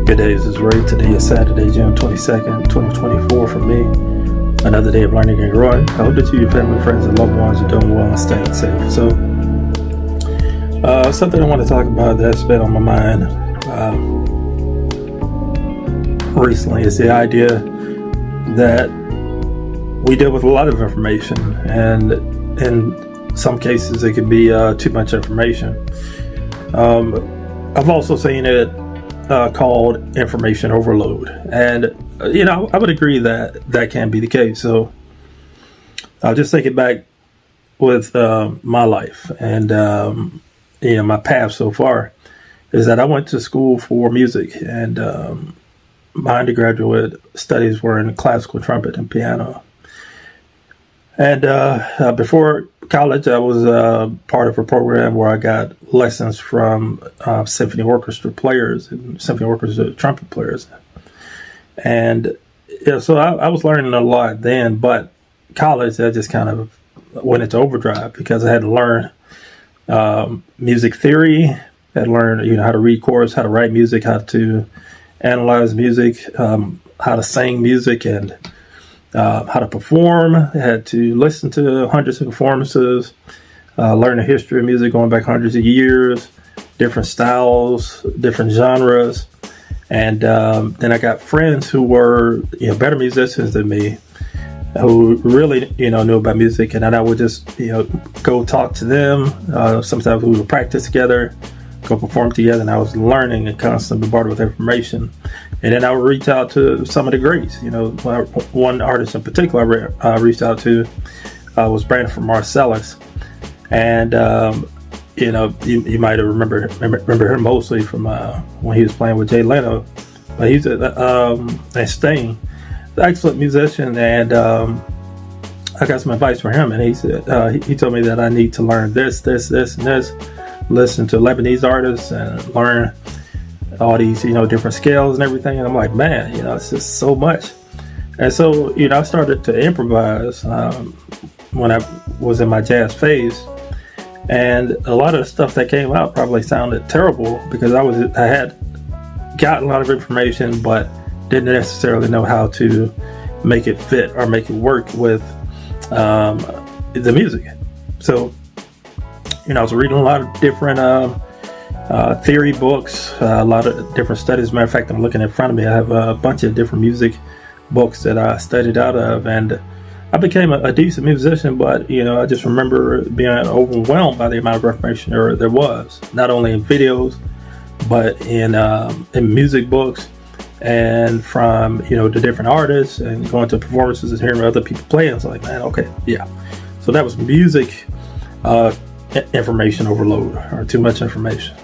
Good day, this is Ray. Today is Saturday, June 22nd, 2024 for me. Another day of learning and growing. I hope that you, your family, friends, and loved ones are doing well and staying safe. So, something I want to talk about that's been on my mind recently is the idea that we deal with a lot of information, and in some cases it can be too much information. I've also seen it called information overload, and I would agree that that can be the case. So I'll just take it back with my life and my path so far is that I went to school for music, and my undergraduate studies were in classical trumpet and piano. And before college, I was part of a program where I got lessons from symphony orchestra players and symphony orchestra trumpet players. And so I was learning a lot then, but college, I just kind of went into overdrive because I had to learn music theory. I had to learn, how to read chords, how to write music, how to analyze music, how to sing music, and how to perform. I had to listen to hundreds of performances, learn the history of music going back hundreds of years, different styles, different genres. And then I got friends who were better musicians than me, who really knew about music, and then I would just go talk to them. Sometimes we would practice together, go perform together, and I was learning and constantly bombarded with information. And then I would reach out to some of the greats. One artist in particular I reached out to was Brandon Marcellus, and you might have remember him mostly from when he was playing with Jay Leno. But he's a Sting, excellent musician, and I got some advice from him. And he said he told me that I need to learn this, and this. Listen to Lebanese artists and learn all these different scales and everything. And I'm like, man, it's just so much. And so I started to improvise when I was in my jazz phase. And a lot of the stuff that came out probably sounded terrible because I had gotten a lot of information, but didn't necessarily know how to make it fit or make it work with the music. So, I was reading a lot of different theory books, a lot of different studies. As a matter of fact, I'm looking in front of me. I have a bunch of different music books that I studied out of, and I became a decent musician, but I just remember being overwhelmed by the amount of information there was, not only in videos, but in music books, and from the different artists, and going to performances and hearing other people play. I was like, man, okay, yeah. So that was music information overload, or too much information.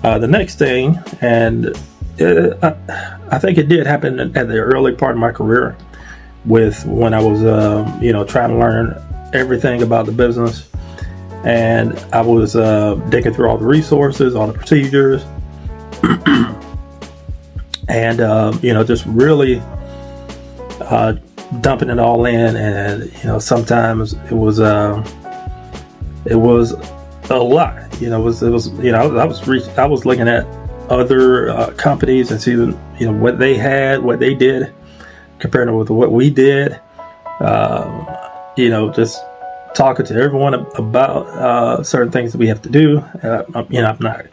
The next thing, and I think it did happen at the early part of my career, with when I was trying to learn everything about the business, and I was digging through all the resources, all the procedures, and just really dumping it all in. And sometimes it was a lot. I was looking at other companies and seeing what they had, what they did, comparing it with what we did. Just talking to everyone about certain things that we have to do. I'm not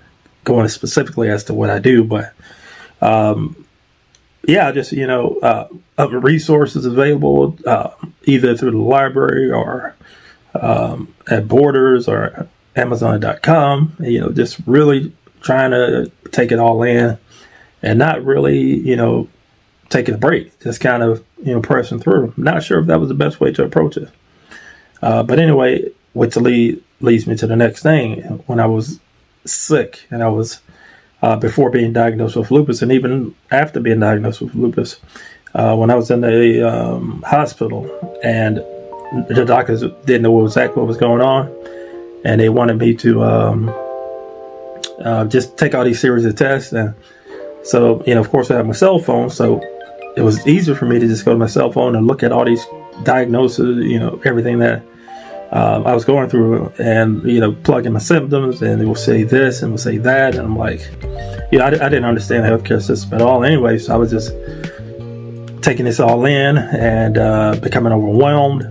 going specifically as to what I do, but just resources available either through the library or at Borders or Amazon.com. Just really trying to take it all in and not really taking a break, just kind of pressing through. Not sure if that was the best way to approach it, but anyway, which leads me to the next thing. When I was sick, and I was before being diagnosed with lupus, and even after being diagnosed with lupus, when I was in the hospital, and the doctors didn't know exactly what was going on, and they wanted me to just take all these series of tests. And so, of course, I have my cell phone, so it was easier for me to just go to my cell phone and look at all these diagnoses, everything that I was going through and, plugging my symptoms, and it will say this and will say that. And I'm like, I didn't understand the healthcare system at all anyway. So I was just taking this all in and becoming overwhelmed.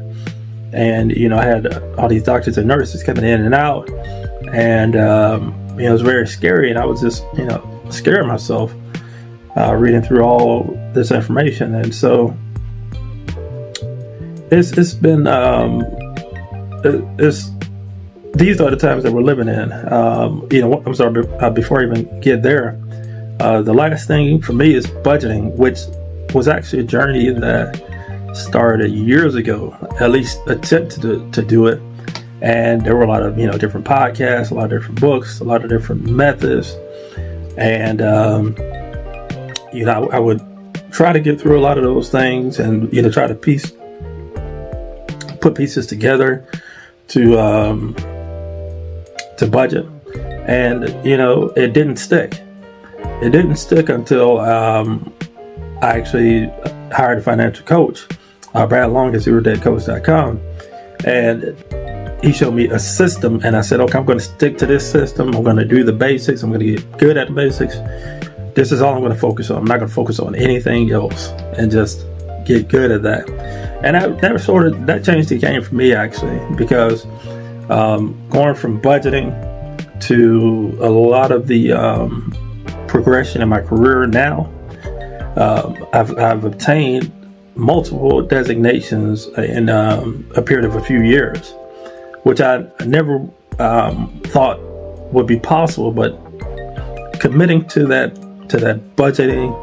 And, I had all these doctors and nurses coming in and out. And, it was very scary. And I was just, scaring myself reading through all this information. And so it's been... these are the times that we're living in. I'm sorry, before I even get there, the last thing for me is budgeting, which was actually a journey that started years ago, at least attempted to do it. And there were a lot of, different podcasts, a lot of different books, a lot of different methods. And, I would try to get through a lot of those things and, try to put pieces together to budget, and it didn't stick. It didn't stick until I actually hired a financial coach, Brad Long at zerodeadcoach.com, and he showed me a system, and I said, okay, I'm going to stick to this system. I'm going to do the basics. I'm going to get good at the basics. This is all I'm going to focus on. I'm not going to focus on anything else, and just get good at that. And that changed the game for me, actually, because going from budgeting to a lot of the progression in my career now, I've obtained multiple designations in a period of a few years, which I never thought would be possible. But committing to that budgeting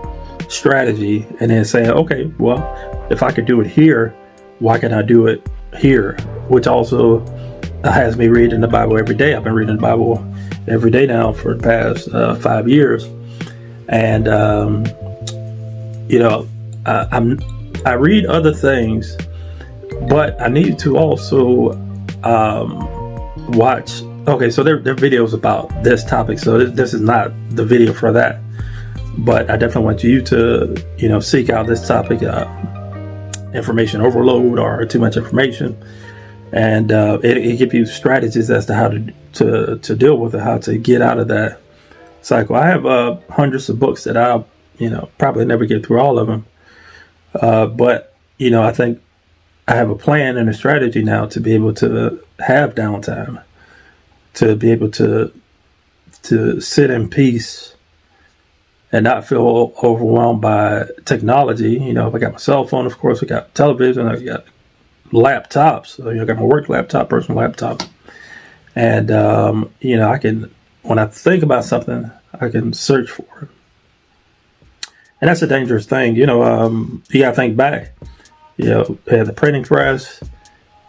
strategy, and then saying, okay, well, if I could do it here, why can't I do it here? Which also has me reading the Bible every day. I've been reading the Bible every day now for the past 5 years. And, I read other things, but I need to also watch. Okay, so there are videos about this topic. So this is not the video for that. But I definitely want you to, seek out this topic, information overload or too much information, and it gives you strategies as to how to deal with it, how to get out of that cycle. I have hundreds of books that I'll probably never get through all of them, but I think I have a plan and a strategy now to be able to have downtime, to be able to sit in peace and not feel overwhelmed by technology. If I got my cell phone, of course, I got television, I got laptops. So, I got my work laptop, personal laptop. And, I can, when I think about something, I can search for it. And that's a dangerous thing. You got to think back. We had the printing press,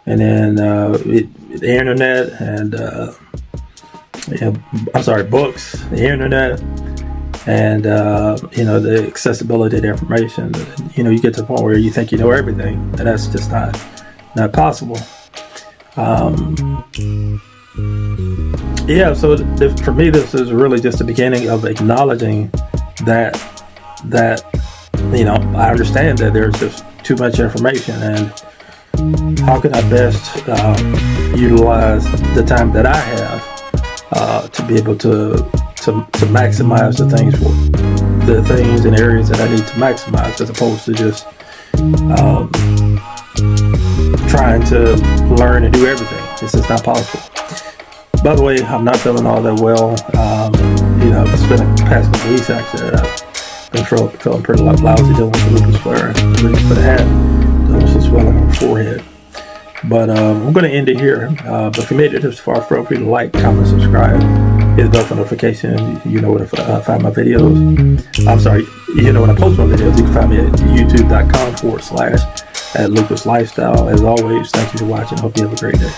and then the internet, and, books, the internet, and the accessibility to information. You get to the point where you think you know everything, and that's just not possible. So for me, this is really just the beginning of acknowledging that I understand that there's just too much information, and how can I best utilize the time that I have to be able to maximize the things and areas that I need to maximize, as opposed to just trying to learn and do everything. It's just not possible. By the way, I'm not feeling all that well. It's been a past couple weeks actually that I've been feeling pretty lousy, dealing with the lupus flare, for the head, dealing with some swelling on the forehead. But I'm going to end it here. But if you made it this far, feel free to like, comment, subscribe, hit the bell for notifications. You know where to find my videos. I'm sorry, when I post my videos, you can find me at youtube.com/@lucaslifestyle. As always, thank you for watching. Hope you have a great day.